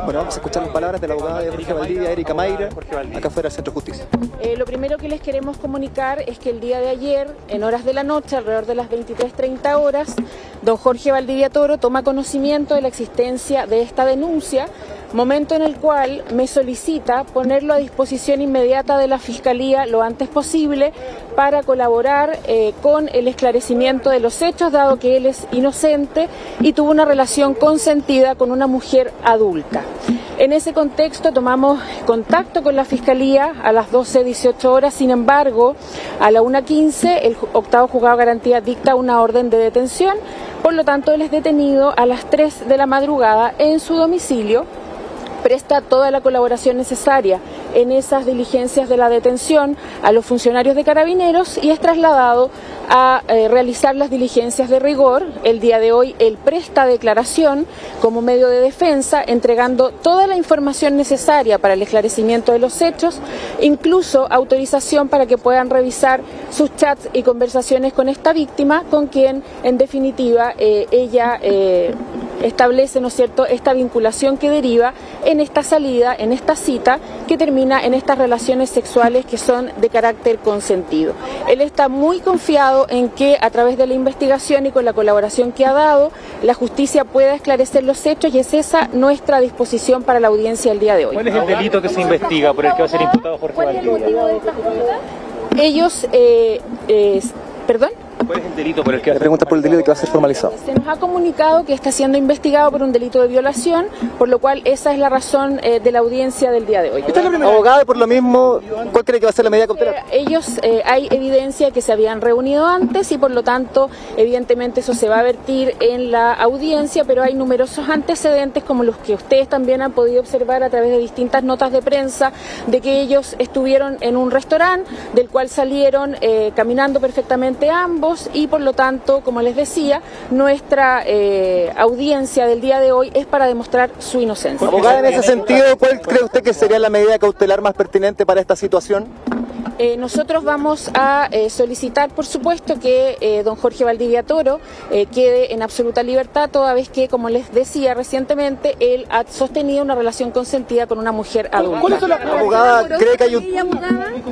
Bueno, vamos a escuchar las palabras de la abogada de Jorge Valdivia, Erika Mayra, acá fuera del Centro de Justicia. Lo primero que les queremos comunicar es que el día de ayer, en horas de la noche, alrededor de las 23:30 horas, don Jorge Valdivia Toro toma conocimiento de la existencia de esta denuncia, momento en el cual me solicita ponerlo a disposición inmediata de la Fiscalía lo antes posible para colaborar con el esclarecimiento de los hechos, dado que él es inocente y tuvo una relación consentida con una mujer adulta. En ese contexto tomamos contacto con la Fiscalía a las 12:18 horas, sin embargo, a la 1:15 el octavo juzgado de garantía dicta una orden de detención, por lo tanto él es detenido a las 3 de la madrugada en su domicilio, presta toda la colaboración necesaria en esas diligencias de la detención a los funcionarios de Carabineros y es trasladado a realizar las diligencias de rigor. El día de hoy él presta declaración como medio de defensa, entregando toda la información necesaria para el esclarecimiento de los hechos, incluso autorización para que puedan revisar sus chats y conversaciones con esta víctima, con quien en definitiva ella establece, ¿no es cierto?, esta vinculación que deriva en esta salida, en esta cita, que termina en estas relaciones sexuales que son de carácter consentido. Él está muy confiado en que a través de la investigación y con la colaboración que ha dado, la justicia pueda esclarecer los hechos y es esa nuestra disposición para la audiencia del día de hoy. ¿Cuál es el delito que se investiga por el que va a ser imputado Jorge Valdivia? ¿Cuál es el motivo de esta junta? Ellos, ¿perdón? ¿Cuál es el delito por el que va a ser? Pregunta por el delito que va a ser formalizado. Se nos ha comunicado que está siendo investigado por un delito de violación, por lo cual esa es la razón de la audiencia del día de hoy. ¿Esta es la primera abogada y por lo mismo, cuál cree que va a ser la medida cautelar? Ellos, hay evidencia que se habían reunido antes y por lo tanto, evidentemente eso se va a vertir en la audiencia, pero hay numerosos antecedentes como los que ustedes también han podido observar a través de distintas notas de prensa, de que ellos estuvieron en un restaurante, del cual salieron caminando perfectamente ambos, y por lo tanto, como les decía, nuestra audiencia del día de hoy es para demostrar su inocencia. Abogada, en ese sentido, ¿cuál cree usted que sería la medida cautelar más pertinente para esta situación? Nosotros vamos a solicitar, por supuesto, que don Jorge Valdivia Toro quede en absoluta libertad, toda vez que, como les decía recientemente, él ha sostenido una relación consentida con una mujer adulta. ¿Cuál es la abogada? ¿Cree que hay un...?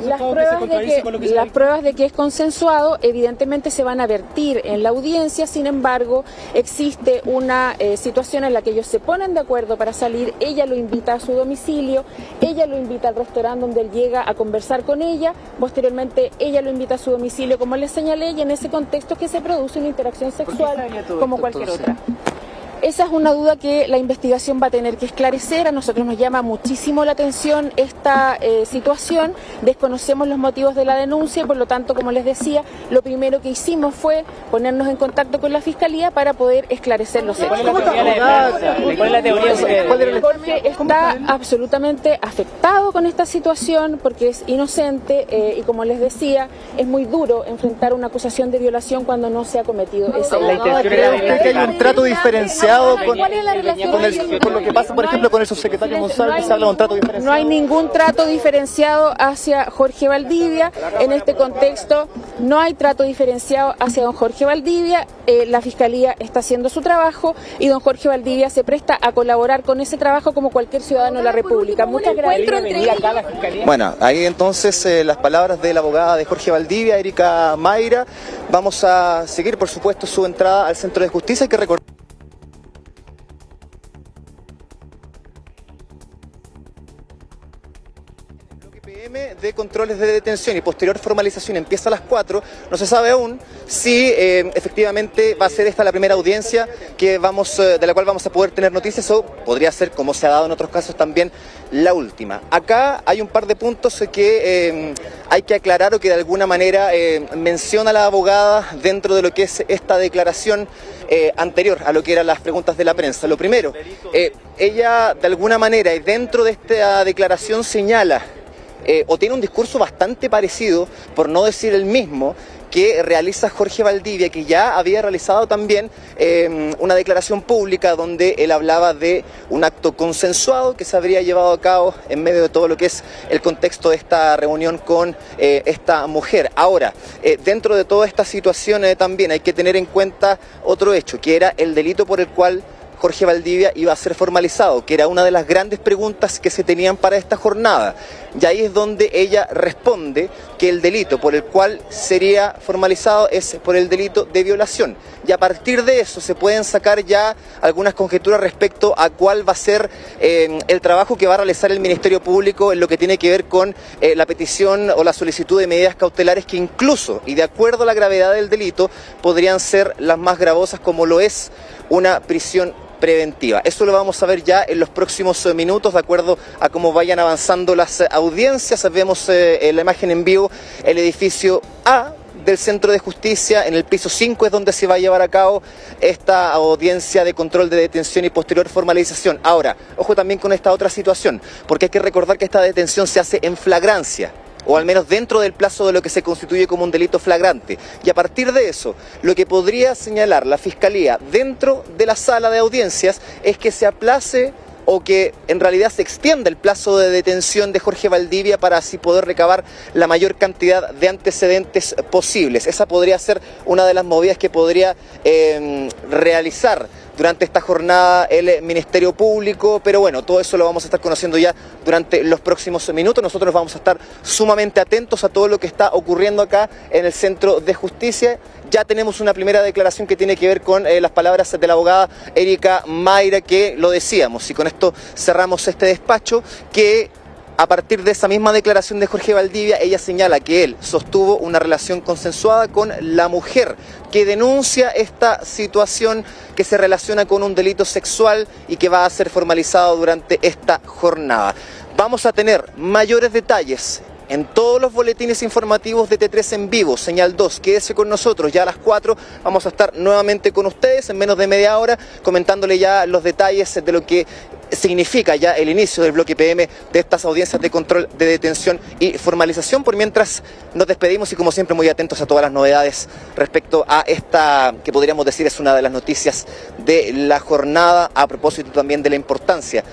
Las pruebas de que es consensuado evidentemente se van a vertir en la audiencia, sin embargo, existe una situación en la que ellos se ponen de acuerdo para salir, ella lo invita a su domicilio, ella lo invita al restaurante donde él llega a conversar con ella, posteriormente ella lo invita a su domicilio, como les señalé, y en ese contexto es que se produce una interacción sexual como cualquier otra. Esa es una duda que la investigación va a tener que esclarecer. A nosotros nos llama muchísimo la atención esta situación, desconocemos los motivos de la denuncia y por lo tanto, como les decía, lo primero que hicimos fue ponernos en contacto con la Fiscalía para poder esclarecer los hechos. ¿Cuál es la teoría? Jorge está absolutamente afectado con esta situación porque es inocente y como les decía, es muy duro enfrentar una acusación de violación cuando no se ha cometido ese delito. ¿Cree usted que hay un trato diferenciado ¿Cuál es la relación con lo que pasa, por ejemplo, con el subsecretario González? Se habla de un trato diferenciado. No hay ningún trato diferenciado hacia Jorge Valdivia. En este contexto no hay trato diferenciado hacia don Jorge Valdivia. La Fiscalía está haciendo su trabajo y don Jorge Valdivia se presta a colaborar con ese trabajo como cualquier ciudadano de la República. Muchas gracias. Bueno, ahí entonces las palabras de la abogada de Jorge Valdivia, Erika Mayra. Vamos a seguir, por supuesto, su entrada al Centro de Justicia. Hay que recordar de controles de detención y posterior formalización empieza a las 4, no se sabe aún si efectivamente va a ser esta la primera audiencia que de la cual vamos a poder tener noticias o podría ser, como se ha dado en otros casos también, la última. Acá hay un par de puntos que hay que aclarar o que de alguna manera menciona la abogada dentro de lo que es esta declaración anterior a lo que eran las preguntas de la prensa. Lo primero, ella de alguna manera y dentro de esta declaración señala o tiene un discurso bastante parecido, por no decir el mismo, que realiza Jorge Valdivia, que ya había realizado también una declaración pública donde él hablaba de un acto consensuado que se habría llevado a cabo en medio de todo lo que es el contexto de esta reunión con esta mujer. Ahora, dentro de toda esta situación también hay que tener en cuenta otro hecho, que era el delito por el cual Jorge Valdivia iba a ser formalizado, que era una de las grandes preguntas que se tenían para esta jornada. Y ahí es donde ella responde que el delito por el cual sería formalizado es por el delito de violación. Y a partir de eso se pueden sacar ya algunas conjeturas respecto a cuál va a ser el trabajo que va a realizar el Ministerio Público en lo que tiene que ver con la petición o la solicitud de medidas cautelares que incluso, y de acuerdo a la gravedad del delito, podrían ser las más gravosas, como lo es una prisión preventiva. Eso lo vamos a ver ya en los próximos minutos, de acuerdo a cómo vayan avanzando las audiencias. Vemos en la imagen en vivo el edificio A del Centro de Justicia. En el piso 5 es donde se va a llevar a cabo esta audiencia de control de detención y posterior formalización. Ahora, ojo también con esta otra situación, porque hay que recordar que esta detención se hace en flagrancia, o al menos dentro del plazo de lo que se constituye como un delito flagrante. Y a partir de eso, lo que podría señalar la Fiscalía dentro de la sala de audiencias es que se aplace o que en realidad se extienda el plazo de detención de Jorge Valdivia para así poder recabar la mayor cantidad de antecedentes posibles. Esa podría ser una de las movidas que podría realizar durante esta jornada el Ministerio Público, pero bueno, todo eso lo vamos a estar conociendo ya durante los próximos minutos. Nosotros vamos a estar sumamente atentos a todo lo que está ocurriendo acá en el Centro de Justicia. Ya tenemos una primera declaración que tiene que ver con las palabras de la abogada Erika Mayra, que lo decíamos, y con esto cerramos este despacho, que a partir de esa misma declaración de Jorge Valdivia, ella señala que él sostuvo una relación consensuada con la mujer que denuncia esta situación que se relaciona con un delito sexual y que va a ser formalizado durante esta jornada. Vamos a tener mayores detalles en todos los boletines informativos de T3 en vivo, señal 2, quédese con nosotros, ya a las 4 vamos a estar nuevamente con ustedes en menos de media hora, comentándole ya los detalles de lo que significa ya el inicio del bloque PM de estas audiencias de control de detención y formalización. Por mientras nos despedimos y como siempre muy atentos a todas las novedades respecto a esta, que podríamos decir es una de las noticias de la jornada, a propósito también de la importancia